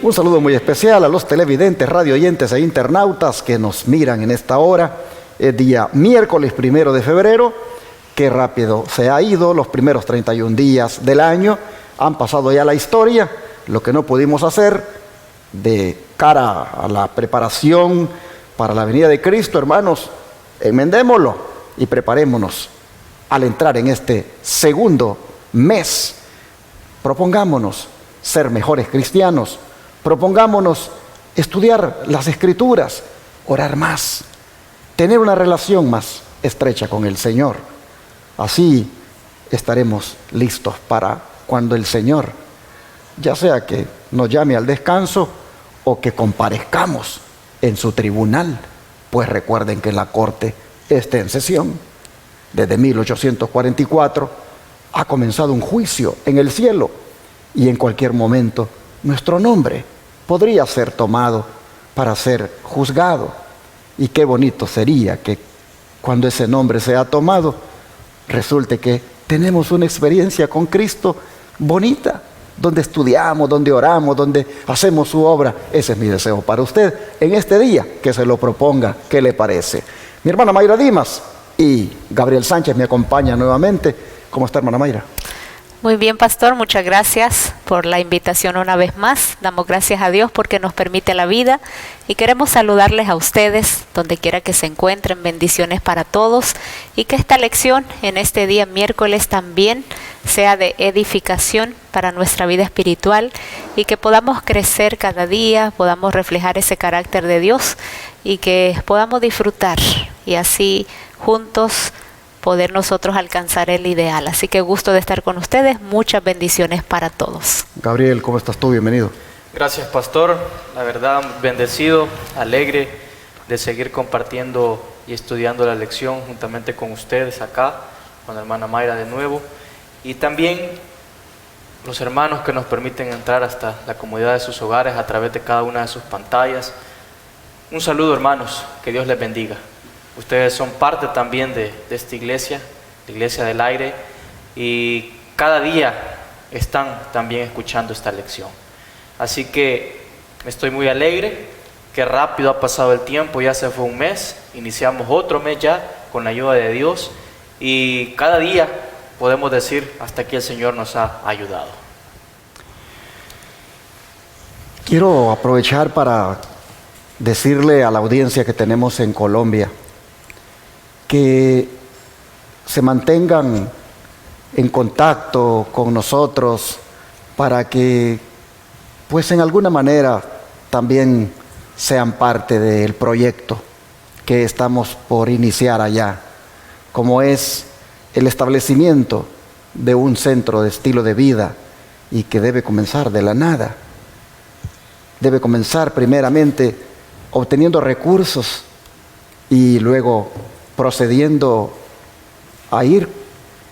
Un saludo muy especial a los televidentes, radio oyentes e internautas que nos miran en esta hora. Es día miércoles 1 de febrero. Qué rápido se ha ido los primeros 31 días del año. Han pasado ya la historia. Lo que no pudimos hacer de cara a la preparación para la venida de Cristo, hermanos, enmendémoslo y preparémonos al entrar en este segundo mes. Propongámonos ser mejores cristianos. Propongámonos estudiar las Escrituras, orar más, tener una relación más estrecha con el Señor. Así estaremos listos para cuando el Señor, ya sea que nos llame al descanso o que comparezcamos en su tribunal, pues recuerden que la corte está en sesión. Desde 1844 ha comenzado un juicio en el cielo y en cualquier momento nuestro nombre podría ser tomado para ser juzgado. Y qué bonito sería que cuando ese nombre sea tomado, resulte que tenemos una experiencia con Cristo bonita, donde estudiamos, donde oramos, donde hacemos su obra. Ese es mi deseo para usted en este día, que se lo proponga. ¿Qué le parece? Mi hermana Mayra Dimas y Gabriel Sánchez me acompañan nuevamente. ¿Cómo está, hermana Mayra? Muy bien, pastor, muchas gracias por la invitación una vez más. Damos gracias a Dios porque nos permite la vida y queremos saludarles a ustedes donde quiera que se encuentren. Bendiciones para todos y que esta lección en este día miércoles también sea de edificación para nuestra vida espiritual y que podamos crecer cada día, podamos reflejar ese carácter de Dios y que podamos disfrutar y así juntos poder nosotros alcanzar el ideal. Así que gusto de estar con ustedes. Muchas bendiciones para todos. Gabriel, ¿cómo estás tú? Bienvenido. Gracias, pastor. La verdad, bendecido, alegre de seguir compartiendo y estudiando la lección juntamente con ustedes acá, con la hermana Mayra de nuevo. Y también los hermanos que nos permiten entrar hasta la comodidad de sus hogares a través de cada una de sus pantallas. Un saludo, hermanos. Que Dios les bendiga. Ustedes son parte también de esta iglesia, la Iglesia del Aire, y cada día están también escuchando esta lección. Así que estoy muy alegre, que rápido ha pasado el tiempo, ya se fue un mes, iniciamos otro mes ya con la ayuda de Dios, y cada día podemos decir hasta aquí el Señor nos ha ayudado. Quiero aprovechar para decirle a la audiencia que tenemos en Colombia que se mantengan en contacto con nosotros para que, pues en alguna manera, también sean parte del proyecto que estamos por iniciar allá, como es el establecimiento de un centro de estilo de vida y que debe comenzar de la nada. Debe comenzar primeramente obteniendo recursos y luego procediendo a ir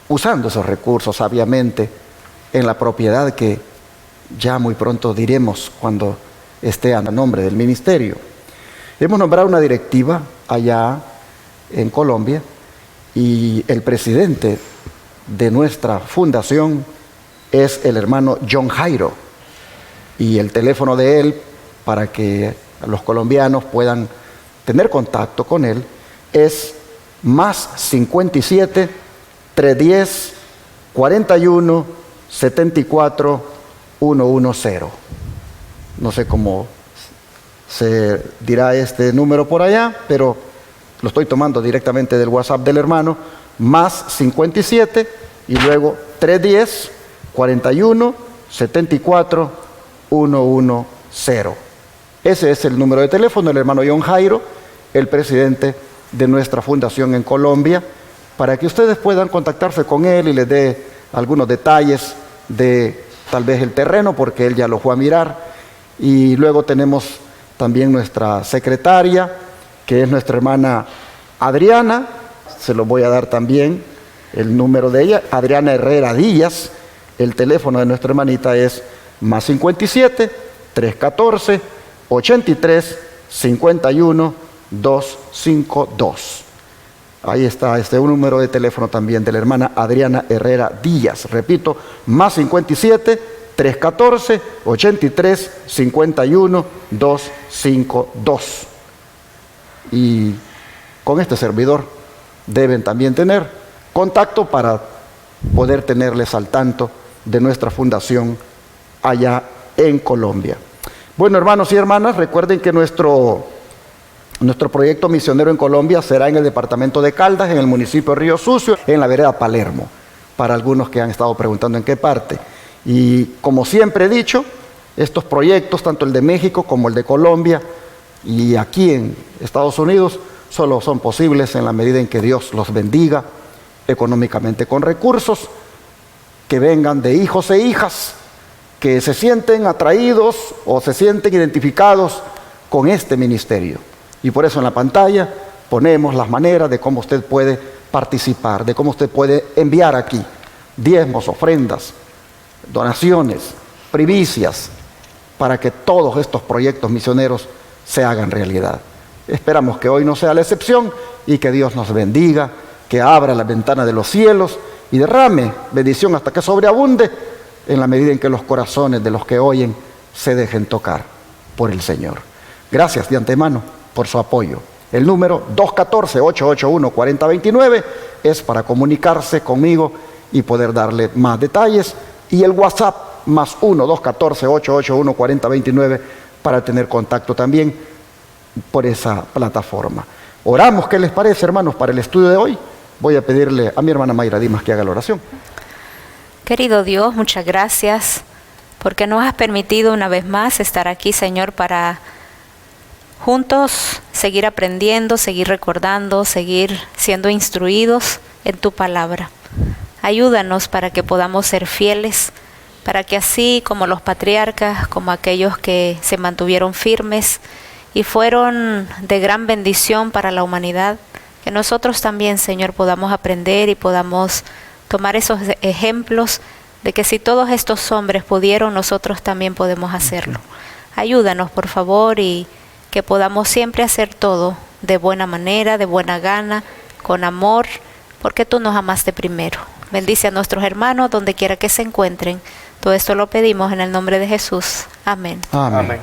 usando esos recursos sabiamente en la propiedad que ya muy pronto diremos cuando esté a nombre del ministerio. Hemos nombrado una directiva allá en Colombia y el presidente de nuestra fundación es el hermano John Jairo, y el teléfono de él para que los colombianos puedan tener contacto con él es más 57 310 41 74 110. No sé cómo se dirá este número por allá, pero lo estoy tomando directamente del WhatsApp del hermano. Más 57 y luego 310 41 74 110. Ese es el número de teléfono del hermano John Jairo, el presidente de nuestra fundación en Colombia, para que ustedes puedan contactarse con él y les dé algunos detalles de tal vez el terreno, porque él ya lo fue a mirar. Y luego tenemos también nuestra secretaria, que es nuestra hermana Adriana. Se lo voy a dar también el número de ella, Adriana Herrera Díaz. El teléfono de nuestra hermanita es más 57 314 83 51 252. Ahí está un número de teléfono también de la hermana Adriana Herrera Díaz. Repito, más 57 314-83-51-252. Y con este servidor deben también tener contacto para poder tenerles al tanto de nuestra fundación allá en Colombia. Bueno, hermanos y hermanas, recuerden que nuestro proyecto misionero en Colombia será en el departamento de Caldas, en el municipio de Río Sucio, en la vereda Palermo, para algunos que han estado preguntando en qué parte. Y como siempre he dicho, estos proyectos, tanto el de México como el de Colombia y aquí en Estados Unidos, solo son posibles en la medida en que Dios los bendiga económicamente con recursos que vengan de hijos e hijas que se sienten atraídos o se sienten identificados con este ministerio. Y por eso en la pantalla ponemos las maneras de cómo usted puede participar, de cómo usted puede enviar aquí diezmos, ofrendas, donaciones, primicias, para que todos estos proyectos misioneros se hagan realidad. Esperamos que hoy no sea la excepción y que Dios nos bendiga, que abra la ventana de los cielos y derrame bendición hasta que sobreabunde en la medida en que los corazones de los que oyen se dejen tocar por el Señor. Gracias de antemano por su apoyo. El número 214-881-4029 es para comunicarse conmigo y poder darle más detalles, y el WhatsApp más 1-214-881-4029 para tener contacto también por esa plataforma. Oramos, ¿qué les parece, hermanos, para el estudio de hoy? Voy a pedirle a mi hermana Mayra Dimas que haga la oración. Querido Dios, muchas gracias porque nos has permitido una vez más estar aquí, Señor, para juntos seguir aprendiendo, seguir recordando, seguir siendo instruidos en tu palabra. Ayúdanos para que podamos ser fieles, para que así como los patriarcas, como aquellos que se mantuvieron firmes y fueron de gran bendición para la humanidad, que nosotros también, Señor, podamos aprender y podamos tomar esos ejemplos de que si todos estos hombres pudieron, nosotros también podemos hacerlo. Ayúdanos, por favor, y que podamos siempre hacer todo de buena manera, de buena gana, con amor, porque tú nos amaste primero. Bendice a nuestros hermanos donde quiera que se encuentren. Todo esto lo pedimos en el nombre de Jesús. Amén. Amén. Amén.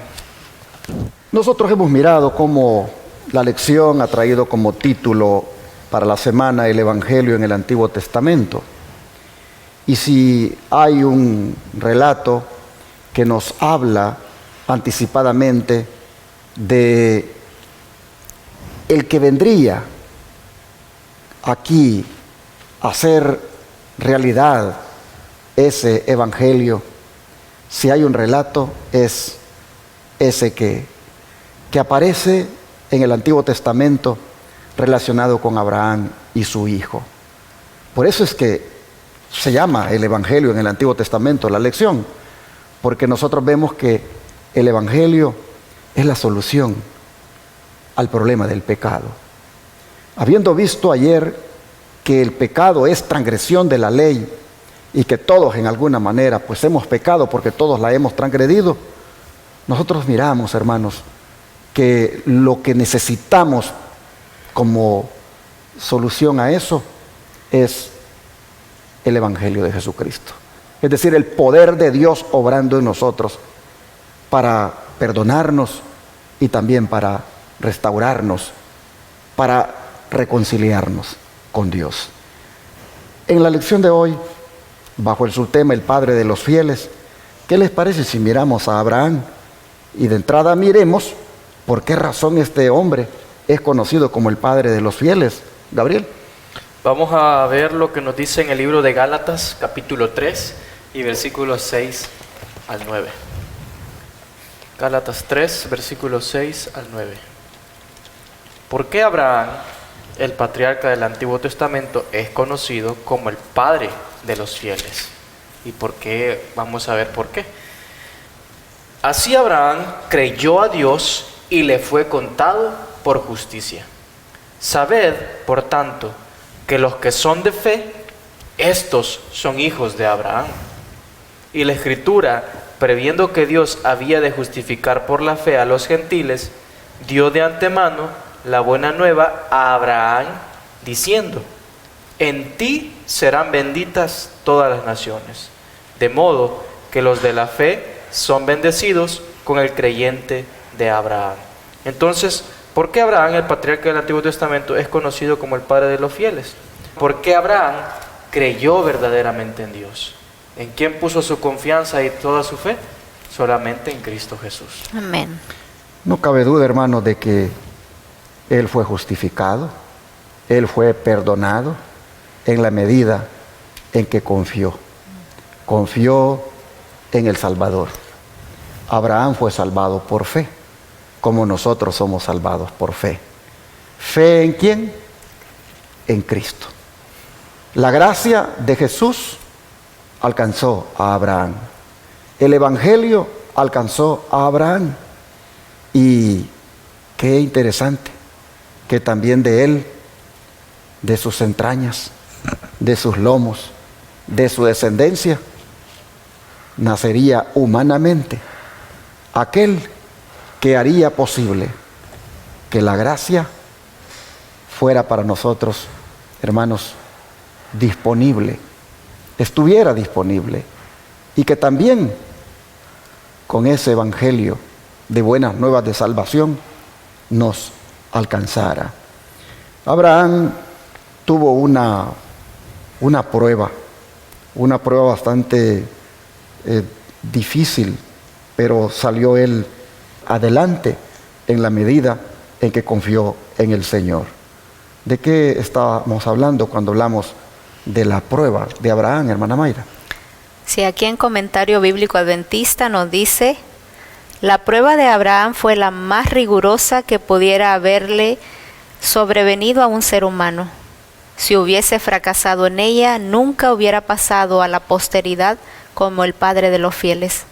Nosotros hemos mirado cómo la lección ha traído como título para la semana el Evangelio en el Antiguo Testamento. Y si hay un relato que nos habla anticipadamente de el que vendría aquí a hacer realidad ese Evangelio, si hay un relato es ese que aparece en el Antiguo Testamento relacionado con Abraham y su hijo. Por eso es que se llama el Evangelio en el Antiguo Testamento la lección, porque nosotros vemos que el Evangelio es la solución al problema del pecado. Habiendo visto ayer que el pecado es transgresión de la ley y que todos en alguna manera pues hemos pecado porque todos la hemos transgredido, nosotros miramos, hermanos, que lo que necesitamos como solución a eso es el Evangelio de Jesucristo. Es decir, el poder de Dios obrando en nosotros para perdonarnos y también para restaurarnos, para reconciliarnos con Dios. En la lección de hoy, bajo el subtema el Padre de los fieles, ¿qué les parece si miramos a Abraham? Y de entrada miremos por qué razón este hombre es conocido como el Padre de los fieles. Gabriel. Vamos a ver lo que nos dice en el libro de Gálatas, capítulo 3 y versículos 6 al 9. Gálatas 3, versículos 6 al 9. ¿Por qué Abraham, el patriarca del Antiguo Testamento, es conocido como el Padre de los fieles? ¿Y por qué? Vamos a ver por qué. Así Abraham creyó a Dios y le fue contado por justicia. Sabed, por tanto, que los que son de fe, estos son hijos de Abraham. Y la Escritura, previendo que Dios había de justificar por la fe a los gentiles, dio de antemano la buena nueva a Abraham, diciendo: en ti serán benditas todas las naciones. De modo que los de la fe son bendecidos con el creyente de Abraham. Entonces, ¿por qué Abraham, el patriarca del Antiguo Testamento, es conocido como el padre de los fieles? Porque Abraham creyó verdaderamente en Dios. ¿En quién puso su confianza y toda su fe? Solamente en Cristo Jesús. Amén. No cabe duda, hermanos, de que Él fue justificado, Él fue perdonado en la medida en que confió. Confió en el Salvador. Abraham fue salvado por fe, como nosotros somos salvados por fe. ¿Fe en quién? En Cristo. La gracia de Jesús alcanzó a Abraham. El Evangelio alcanzó a Abraham. Y qué interesante que también de él, de sus entrañas, de sus lomos, de su descendencia, nacería humanamente aquel que haría posible que la gracia fuera para nosotros, hermanos, disponible, estuviera disponible, y que también con ese evangelio de buenas nuevas de salvación nos alcanzara. Abraham tuvo una prueba bastante difícil, pero salió él adelante en la medida en que confió en el Señor. ¿De qué estábamos hablando cuando hablamos de la prueba de Abraham, hermana Mayra? Sí, aquí en Comentario Bíblico Adventista nos dice: la prueba de Abraham fue la más rigurosa que pudiera haberle sobrevenido a un ser humano. Si hubiese fracasado en ella, nunca hubiera pasado a la posteridad como el padre de los fieles.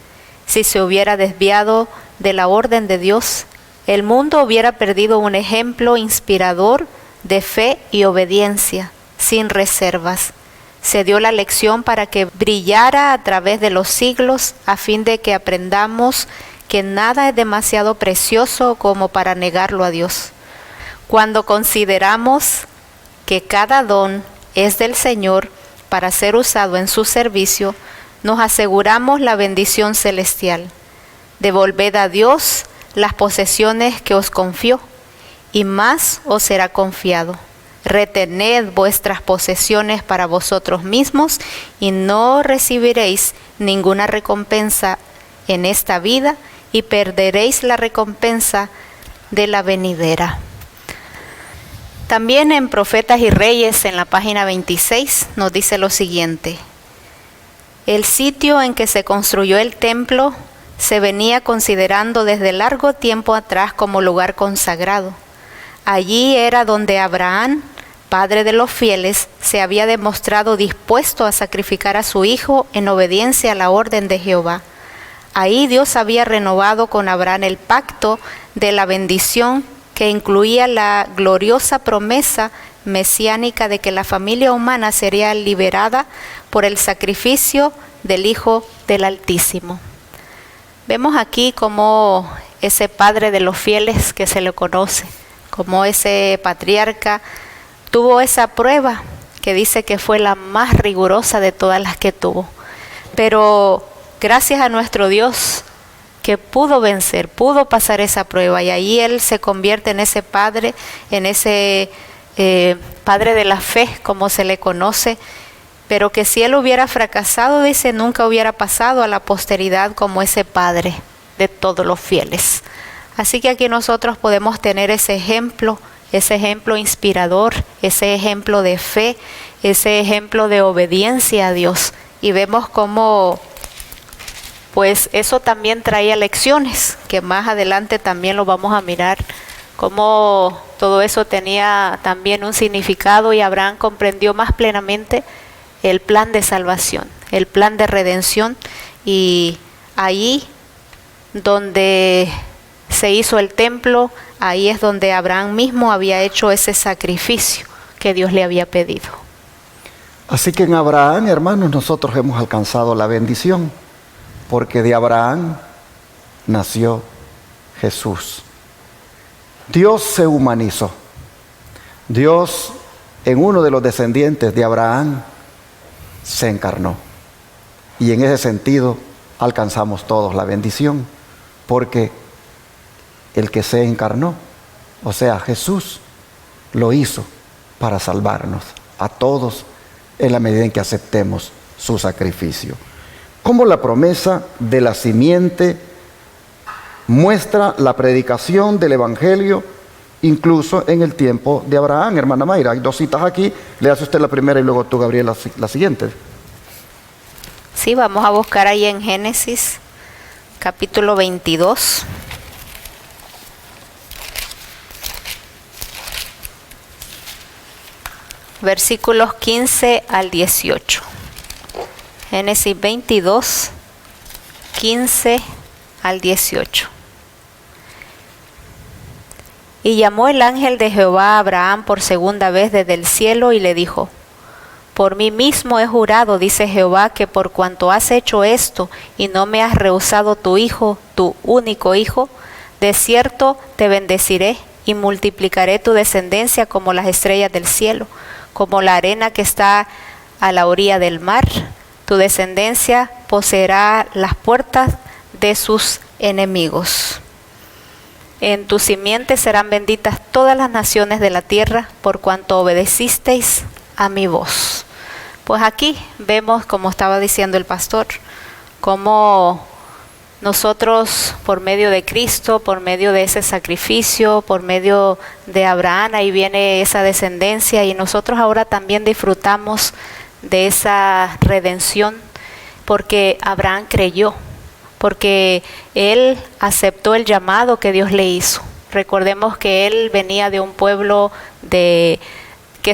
Si se hubiera desviado de la orden de Dios, el mundo hubiera perdido un ejemplo inspirador de fe y obediencia, sin reservas. Se dio la lección para que brillara a través de los siglos, a fin de que aprendamos que nada es demasiado precioso como para negarlo a Dios. Cuando consideramos que cada don es del Señor para ser usado en su servicio, nos aseguramos la bendición celestial. Devolved a Dios las posesiones que os confió, y más os será confiado. Retened vuestras posesiones para vosotros mismos, y no recibiréis ninguna recompensa en esta vida, y perderéis la recompensa de la venidera. También en Profetas y Reyes, en la página 26, nos dice lo siguiente: el sitio en que se construyó el templo se venía considerando desde largo tiempo atrás como lugar consagrado. Allí era donde Abraham, padre de los fieles, se había demostrado dispuesto a sacrificar a su hijo en obediencia a la orden de Jehová. Ahí Dios había renovado con Abraham el pacto de la bendición, que incluía la gloriosa promesa mesiánica de que la familia humana sería liberada por el sacrificio del Hijo del Altísimo. Vemos aquí cómo ese padre de los fieles que se le conoce, como ese patriarca, tuvo esa prueba que dice que fue la más rigurosa de todas las que tuvo. Pero gracias a nuestro Dios, que pudo vencer, pudo pasar esa prueba, y ahí él se convierte en ese padre, padre de la fe, como se le conoce, pero que si él hubiera fracasado, dice, nunca hubiera pasado a la posteridad como ese padre de todos los fieles. Así que aquí nosotros podemos tener ese ejemplo inspirador, ese ejemplo de fe, ese ejemplo de obediencia a Dios, y vemos cómo pues eso también traía lecciones, que más adelante también lo vamos a mirar, cómo todo eso tenía también un significado, y Abraham comprendió más plenamente el plan de salvación, el plan de redención, y ahí donde se hizo el templo, ahí es donde Abraham mismo había hecho ese sacrificio que Dios le había pedido. Así que en Abraham, hermanos, nosotros hemos alcanzado la bendición, porque de Abraham nació Jesús. Dios se humanizó. Dios, en uno de los descendientes de Abraham, se encarnó. Y en ese sentido alcanzamos todos la bendición, porque el que se encarnó, o sea, Jesús, lo hizo para salvarnos a todos en la medida en que aceptemos su sacrificio. Como la promesa de la simiente muestra la predicación del Evangelio incluso en el tiempo de Abraham, hermana Mayra. Hay 2 citas aquí, le hace usted la primera y luego tú, Gabriela, la siguiente. Sí, vamos a buscar ahí en Génesis, capítulo 22. Versículos 15 al 18. Génesis 22, 15 al 18. Y llamó el ángel de Jehová a Abraham por segunda vez desde el cielo y le dijo: por mí mismo he jurado, dice Jehová, que por cuanto has hecho esto y no me has rehusado tu hijo, tu único hijo, de cierto te bendeciré y multiplicaré tu descendencia como las estrellas del cielo, como la arena que está a la orilla del mar. Tu descendencia poseerá las puertas de sus enemigos. En tu simiente serán benditas todas las naciones de la tierra, por cuanto obedecisteis a mi voz. Pues aquí vemos, como estaba diciendo el pastor, cómo nosotros, por medio de Cristo, por medio de ese sacrificio, por medio de Abraham, ahí viene esa descendencia, y nosotros ahora también disfrutamos de esa redención, porque Abraham creyó, porque él aceptó el llamado que Dios le hizo. Recordemos que él venía de un pueblo que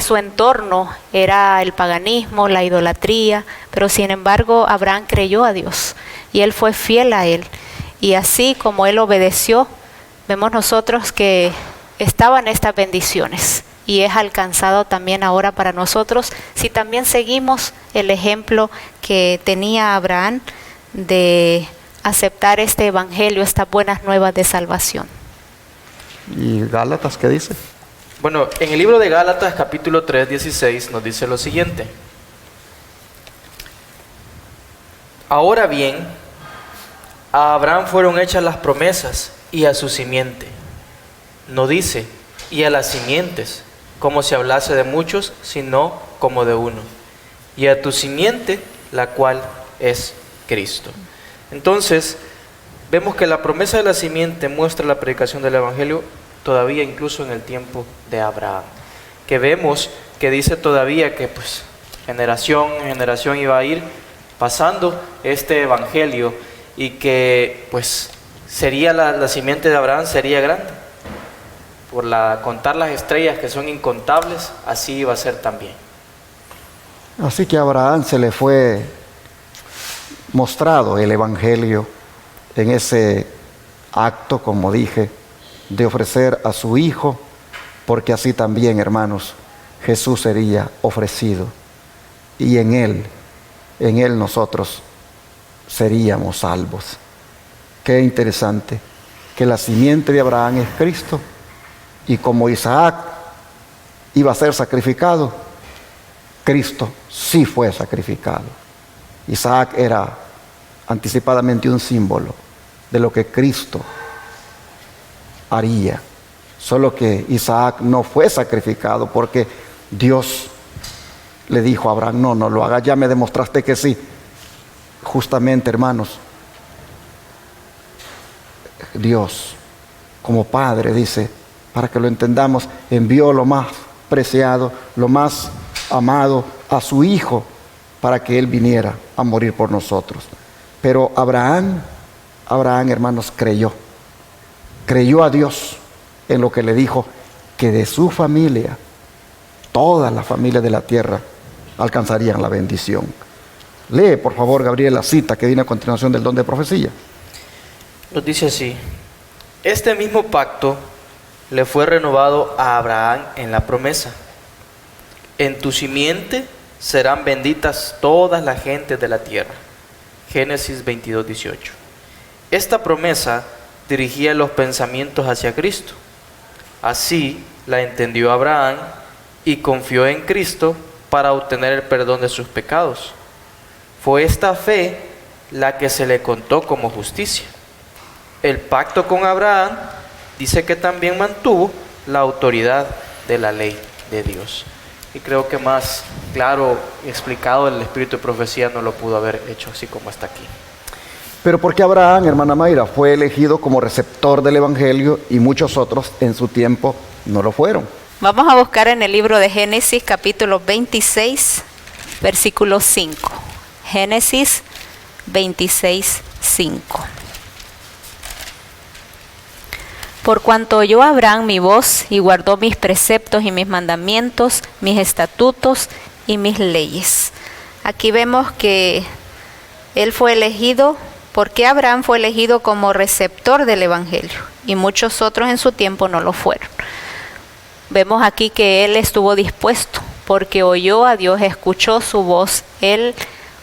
su entorno era el paganismo, la idolatría, pero sin embargo Abraham creyó a Dios y él fue fiel a él. Y así como él obedeció, vemos nosotros que estaban estas bendiciones, y es alcanzado también ahora para nosotros si también seguimos el ejemplo que tenía Abraham de aceptar este evangelio, estas buenas nuevas de salvación. ¿Y Gálatas qué dice? Bueno, en el libro de Gálatas, capítulo 3, 16, nos dice lo siguiente: ahora bien, a Abraham fueron hechas las promesas y a su simiente. No dice, y a las simientes, como si hablase de muchos, sino como de uno. Y a tu simiente, la cual es Cristo. Entonces, vemos que la promesa de la simiente muestra la predicación del Evangelio todavía incluso en el tiempo de Abraham. Que vemos que dice todavía que pues generación en generación iba a ir pasando este Evangelio, y que pues sería la simiente de Abraham sería grande. Por contar las estrellas, que son incontables, así iba a ser también. Así que a Abraham se le fue mostrado el Evangelio en ese acto, como dije, de ofrecer a su hijo, porque así también, hermanos, Jesús sería ofrecido, y en él nosotros seríamos salvos. Qué interesante que la simiente de Abraham es Cristo, y como Isaac iba a ser sacrificado, Cristo sí fue sacrificado. Isaac era anticipadamente un símbolo de lo que Cristo haría, solo que Isaac no fue sacrificado porque Dios le dijo a Abraham: no lo hagas, ya me demostraste que sí. Justamente, hermanos, Dios como Padre, dice, para que lo entendamos, envió lo más preciado, lo más amado, a su Hijo, para que Él viniera a morir por nosotros. Pero Abraham, hermanos, creyó a Dios en lo que le dijo, que de su familia, todas las familias de la tierra alcanzarían la bendición. Lee, por favor, Gabriel, la cita que viene a continuación del don de profecía. Nos dice así: este mismo pacto le fue renovado a Abraham en la promesa: en tu simiente serán benditas todas las gentes de la tierra. Génesis 22, 18. Esta promesa dirigía los pensamientos hacia Cristo. Así la entendió Abraham y confió en Cristo para obtener el perdón de sus pecados. Fue esta fe la que se le contó como justicia. El pacto con Abraham dice que también mantuvo la autoridad de la ley de Dios. Y creo que más claro y explicado el espíritu de profecía no lo pudo haber hecho así como está aquí. Pero ¿por qué Abraham, hermana Mayra, fue elegido como receptor del Evangelio y muchos otros en su tiempo no lo fueron? Vamos a buscar en el libro de Génesis, capítulo 26, versículo 5. Génesis 26, 5. Por cuanto oyó Abraham mi voz y guardó mis preceptos y mis mandamientos, mis estatutos y mis leyes. Aquí vemos que él fue elegido, porque Abraham fue elegido como receptor del Evangelio y muchos otros en su tiempo no lo fueron. Vemos aquí que él estuvo dispuesto porque oyó a Dios, escuchó su voz, él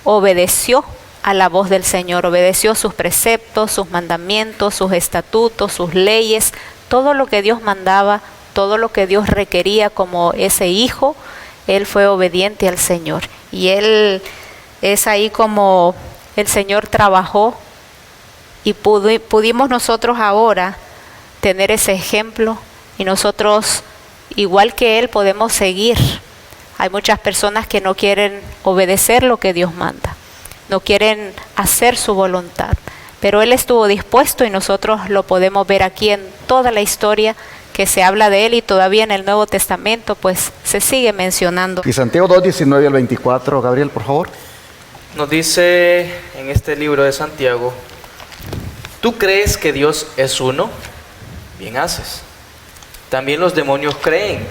obedeció a la voz del Señor, obedeció sus preceptos, sus mandamientos, sus estatutos, sus leyes, todo lo que Dios mandaba, todo lo que Dios requería como ese hijo, él fue obediente al Señor. Y él es ahí como el Señor trabajó y pudimos nosotros ahora tener ese ejemplo y nosotros, igual que él, podemos seguir. Hay muchas personas que no quieren obedecer lo que Dios manda, no quieren hacer su voluntad, pero él estuvo dispuesto y nosotros lo podemos ver aquí en toda la historia que se habla de él y todavía en el Nuevo Testamento pues se sigue mencionando. Y Santiago 2, 19 al 24, Gabriel, por favor. Nos dice en este libro de Santiago: ¿tú crees que Dios es uno? Bien haces. También los demonios creen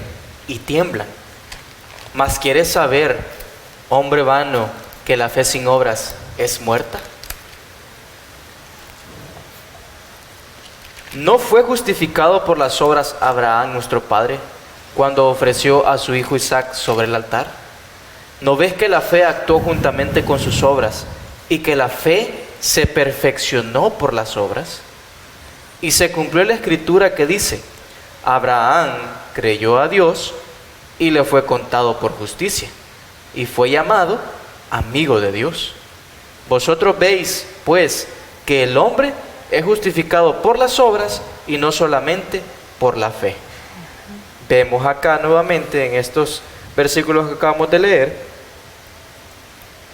y tiemblan. Mas ¿quieres saber, hombre vano, que la fe sin obras es muerta? ¿No fue justificado por las obras Abraham, nuestro padre, cuando ofreció a su hijo Isaac sobre el altar? ¿No ves que la fe actuó juntamente con sus obras y que la fe se perfeccionó por las obras? Y se cumplió la escritura que dice: Abraham creyó a Dios y le fue contado por justicia, y fue llamado amigo de Dios. Vosotros veis, pues, que el hombre es justificado por las obras y no solamente por la fe. Vemos acá nuevamente en estos versículos que acabamos de leer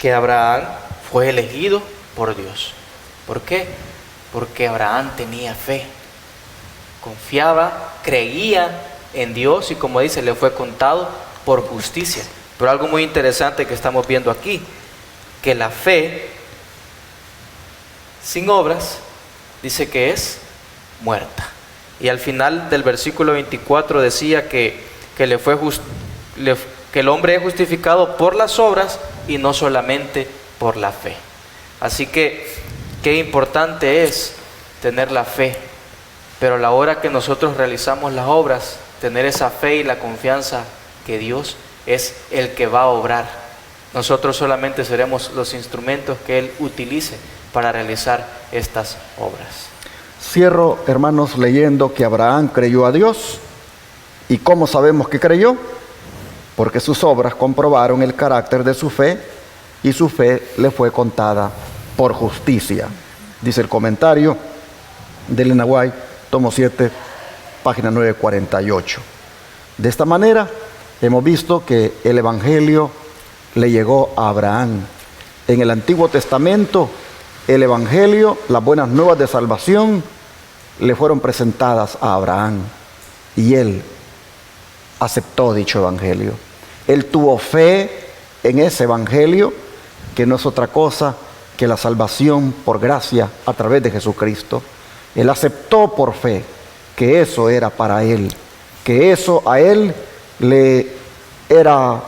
que Abraham fue elegido por Dios. ¿Por qué? Porque Abraham tenía fe, confiaba, creía en Dios y, como dice, le fue contado por justicia. Pero algo muy interesante que estamos viendo aquí, que la fe sin obras dice que es muerta. Y al final del versículo 24 decía que el hombre es justificado por las obras y no solamente por la fe. Así que qué importante es tener la fe, pero a la hora que nosotros realizamos las obras, tener esa fe y la confianza que Dios es el que va a obrar. Nosotros solamente seremos los instrumentos que Él utilice para realizar estas obras. Cierro, hermanos, leyendo que Abraham creyó a Dios. ¿Y cómo sabemos que creyó? Porque sus obras comprobaron el carácter de su fe y su fe le fue contada por justicia. Dice el comentario de Elena White, tomo 7, página 948. De esta manera hemos visto que el Evangelio le llegó a Abraham. En el Antiguo Testamento, el Evangelio, las buenas nuevas de salvación, le fueron presentadas a Abraham y él aceptó dicho Evangelio. Él tuvo fe en ese Evangelio, que no es otra cosa que la salvación por gracia a través de Jesucristo. Él aceptó por fe que eso era para él, que eso a él le era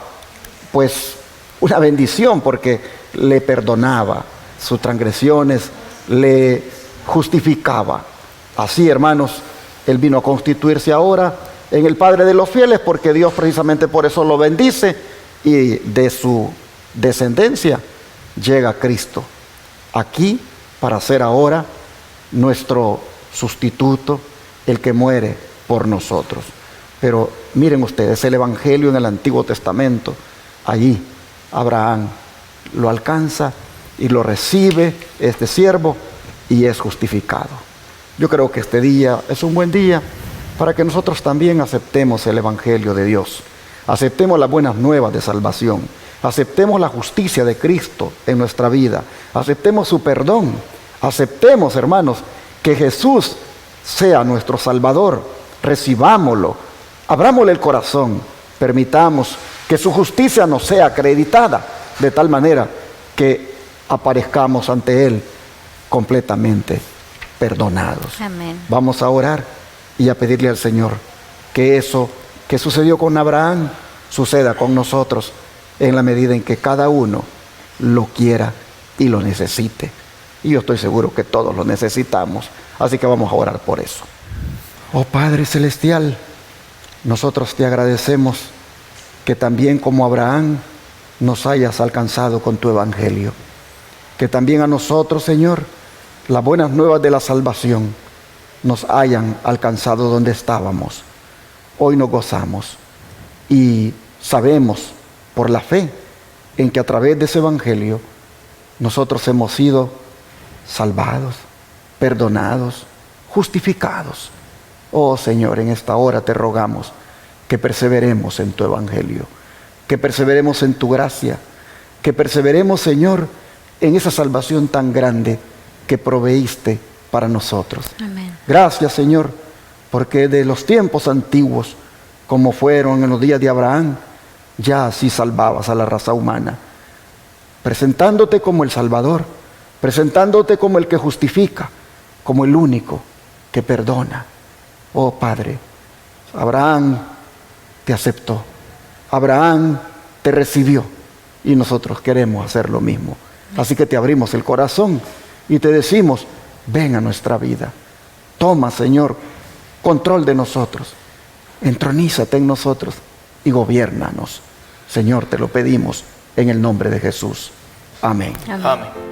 pues una bendición, porque le perdonaba sus transgresiones, le justificaba. Así, hermanos, él vino a constituirse ahora en el Padre de los fieles, porque Dios precisamente por eso lo bendice, y de su descendencia llega Cristo aquí para ser ahora nuestro sustituto, el que muere por nosotros. Pero miren ustedes, el Evangelio en el Antiguo Testamento, allí Abraham lo alcanza y lo recibe este siervo y es justificado. Yo creo que este día es un buen día para que nosotros también aceptemos el Evangelio de Dios, aceptemos las buenas nuevas de salvación, aceptemos la justicia de Cristo en nuestra vida, aceptemos su perdón, aceptemos, hermanos, que Jesús sea nuestro Salvador, recibámoslo, abrámosle el corazón, permitamos que su justicia nos sea acreditada, de tal manera que aparezcamos ante Él completamente perdonados. Amén. Vamos a orar y a pedirle al Señor que eso que sucedió con Abraham suceda con nosotros en la medida en que cada uno lo quiera y lo necesite. Y yo estoy seguro que todos lo necesitamos, así que vamos a orar por eso. Oh Padre Celestial, nosotros te agradecemos que también como Abraham nos hayas alcanzado con tu Evangelio. Que también a nosotros, Señor, las buenas nuevas de la salvación nos hayan alcanzado donde estábamos. Hoy nos gozamos y sabemos por la fe en que a través de ese Evangelio nosotros hemos sido salvados, perdonados, justificados. Oh Señor, en esta hora te rogamos que perseveremos en tu Evangelio, que perseveremos en tu gracia, que perseveremos, Señor, en esa salvación tan grande que proveíste para nosotros. Amén. Gracias, Señor, porque de los tiempos antiguos, como fueron en los días de Abraham, ya así salvabas a la raza humana, presentándote como el Salvador, presentándote como el que justifica, como el único que perdona. Oh Padre, Abraham te aceptó, Abraham te recibió y nosotros queremos hacer lo mismo. Así que te abrimos el corazón y te decimos, ven a nuestra vida. Toma, Señor, control de nosotros. Entronízate en nosotros y gobiérnanos. Señor, te lo pedimos en el nombre de Jesús. Amén. Amén. Amén.